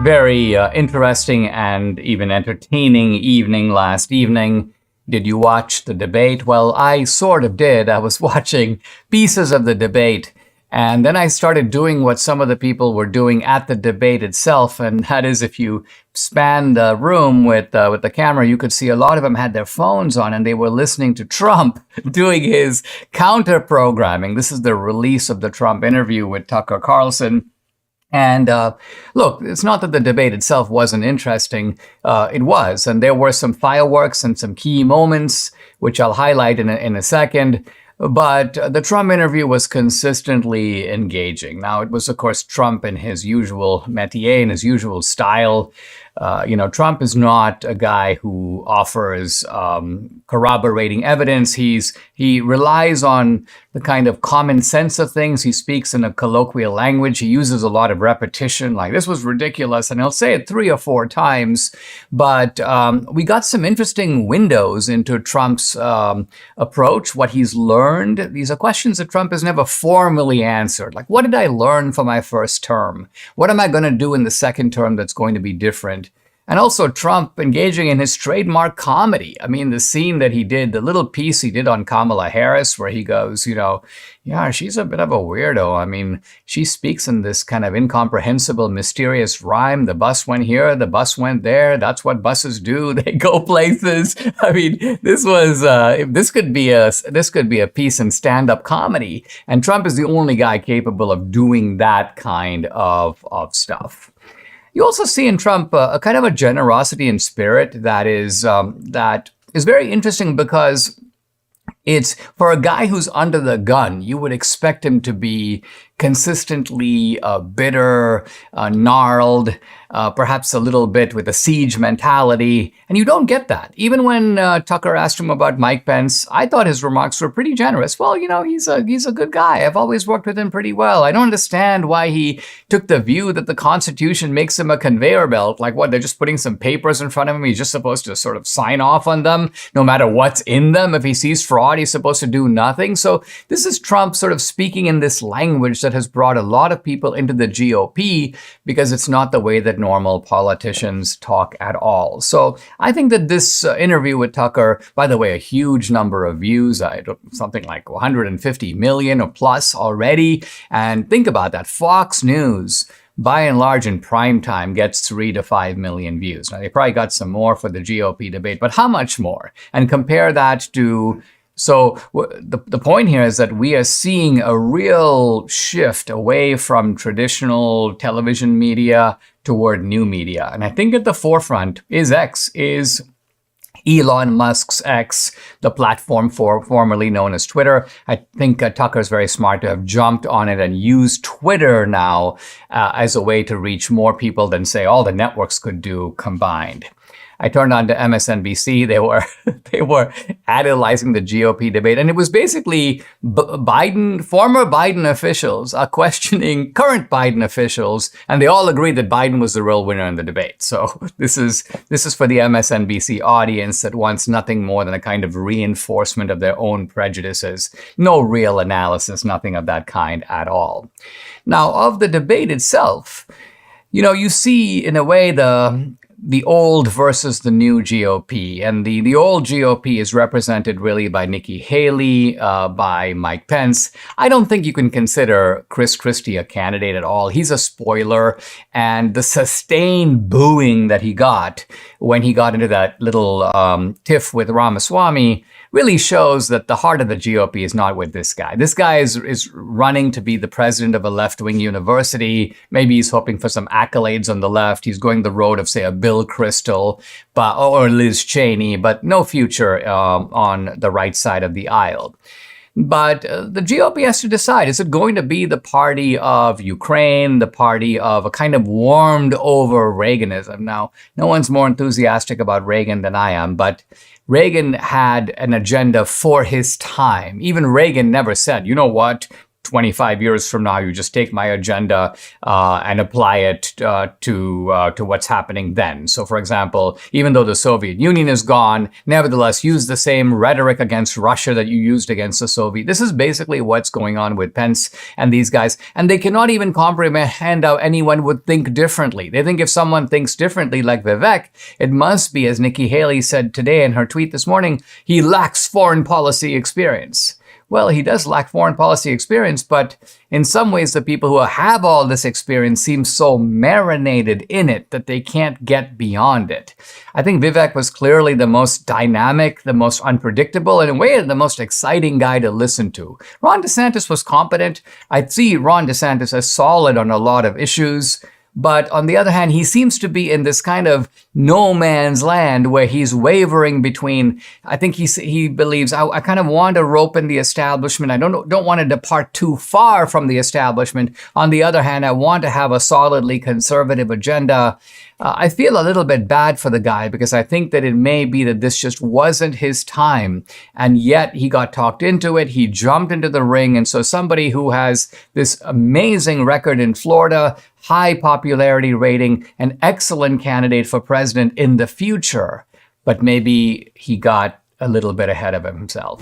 Very interesting and even entertaining evening last evening. Did you watch the debate? Well, I sort of did. I was watching pieces of the debate, and then I started doing what some of the people were doing at the debate itself, and that is if you span the room with the camera, you could see a lot of them had their phones on, and they were listening to Trump doing his counter-programming. This is the release of the Trump interview with Tucker Carlson. And look, it's not that the debate itself wasn't interesting. It was. And there were some fireworks and some key moments, which I'll highlight in a second. But the Trump interview was consistently engaging. Now, it was, of course, Trump in his usual métier, in his usual style. Trump is not a guy who offers corroborating evidence. He relies on the kind of common sense of things. He speaks in a colloquial language. He uses a lot of repetition, like this was ridiculous, and he'll say it 3 or 4 times. But we got some interesting windows into Trump's approach, what he's learned. These are questions that Trump has never formally answered. Like, what did I learn from my first term? What am I going to do in the second term that's going to be different? And also Trump engaging in his trademark comedy. I mean, the scene that he did, the little piece he did on Kamala Harris, where he goes, yeah, she's a bit of a weirdo. I mean, she speaks in this kind of incomprehensible, mysterious rhyme. The bus went here, the bus went there. That's what buses do. They go places. I mean, this could be a piece in stand-up comedy. And Trump is the only guy capable of doing that kind of stuff. You also see in Trump a kind of a generosity in spirit that is very interesting, because it's for a guy who's under the gun. You would expect him to be consistently bitter, gnarled, perhaps a little bit with a siege mentality. And you don't get that. Even when Tucker asked him about Mike Pence, I thought his remarks were pretty generous. Well, he's a good guy. I've always worked with him pretty well. I don't understand why he took the view that the Constitution makes him a conveyor belt. Like what, they're just putting some papers in front of him. He's just supposed to sort of sign off on them, no matter what's in them. If he sees fraud, he's supposed to do nothing. So this is Trump sort of speaking in this language that has brought a lot of people into the GOP, because it's not the way that normal politicians talk at all. So I think that this interview with Tucker, by the way, a huge number of views, something like 150 million or plus already. And think about that. Fox News, by and large in prime time, gets 3 to 5 million views. Now, they probably got some more for the GOP debate, but how much more? And compare that to... So the point here is that we are seeing a real shift away from traditional television media toward new media. And I think at the forefront is Elon Musk's X, the platform formerly known as Twitter. I think Tucker's very smart to have jumped on it and used Twitter now as a way to reach more people than, say, all the networks could do combined. I turned on to MSNBC. They were analyzing the GOP debate, and it was basically former Biden officials questioning current Biden officials, and they all agreed that Biden was the real winner in the debate. So this is for the MSNBC audience that wants nothing more than a kind of reinforcement of their own prejudices. No real analysis, nothing of that kind at all. Now, of the debate itself, you see in a way the old versus the new GOP. And the old GOP is represented really by Nikki Haley, by Mike Pence. I don't think you can consider Chris Christie a candidate at all. He's a spoiler. And the sustained booing that he got when he got into that little tiff with Ramaswamy really shows that the heart of the GOP is not with this guy. This guy is running to be the president of a left-wing university. Maybe he's hoping for some accolades on the left. He's going the road of, say, a Bill Kristol or Liz Cheney, but no future on the right side of the aisle. But the GOP has to decide, is it going to be the party of Ukraine, the party of a kind of warmed over Reaganism? Now, no one's more enthusiastic about Reagan than I am, but Reagan had an agenda for his time. Even Reagan never said, you know what, 25 years from now, you just take my agenda and apply it to what's happening then. So, for example, even though the Soviet Union is gone, nevertheless, use the same rhetoric against Russia that you used against the Soviet. This is basically what's going on with Pence and these guys. And they cannot even comprehend how anyone would think differently. They think if someone thinks differently like Vivek, it must be, as Nikki Haley said today in her tweet this morning, he lacks foreign policy experience. Well, he does lack foreign policy experience, but in some ways, the people who have all this experience seem so marinated in it that they can't get beyond it. I think Vivek was clearly the most dynamic, the most unpredictable, and in a way, the most exciting guy to listen to. Ron DeSantis was competent. I see Ron DeSantis as solid on a lot of issues. But on the other hand, he seems to be in this kind of no man's land where he's wavering between, I think he believes, I kind of want to rope in the establishment. I don't want to depart too far from the establishment. On the other hand, I want to have a solidly conservative agenda. I feel a little bit bad for the guy because I think that it may be that this just wasn't his time. And yet he got talked into it. He jumped into the ring. And so somebody who has this amazing record in Florida, high popularity rating, an excellent candidate for president in the future, but maybe he got a little bit ahead of himself.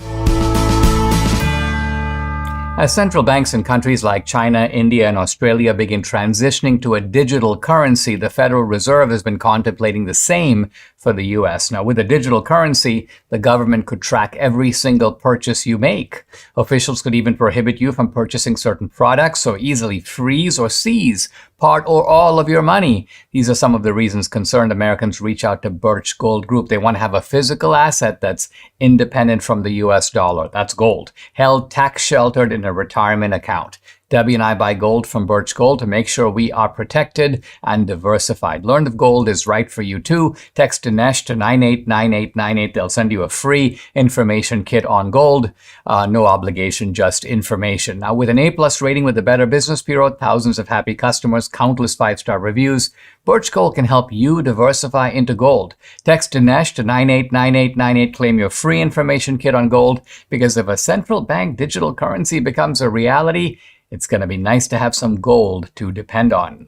As central banks in countries like China, India, and Australia begin transitioning to a digital currency, the Federal Reserve has been contemplating the same for the U.S. Now, with a digital currency, the government could track every single purchase you make. Officials could even prohibit you from purchasing certain products or easily freeze or seize part or all of your money. These are some of the reasons concerned Americans reach out to Birch Gold Group. They want to have a physical asset that's independent from the U.S. dollar. That's gold, held tax-sheltered in a retirement account. Debbie and I buy gold from Birch Gold to make sure we are protected and diversified. Learn if gold is right for you too. Text Dinesh to 989898. They'll send you a free information kit on gold. No obligation, just information. Now, with an A+ rating with the Better Business Bureau, thousands of happy customers, countless 5-star reviews, Birch Gold can help you diversify into gold. Text Dinesh to 989898. Claim your free information kit on gold, because if a central bank digital currency becomes a reality, it's going to be nice to have some gold to depend on.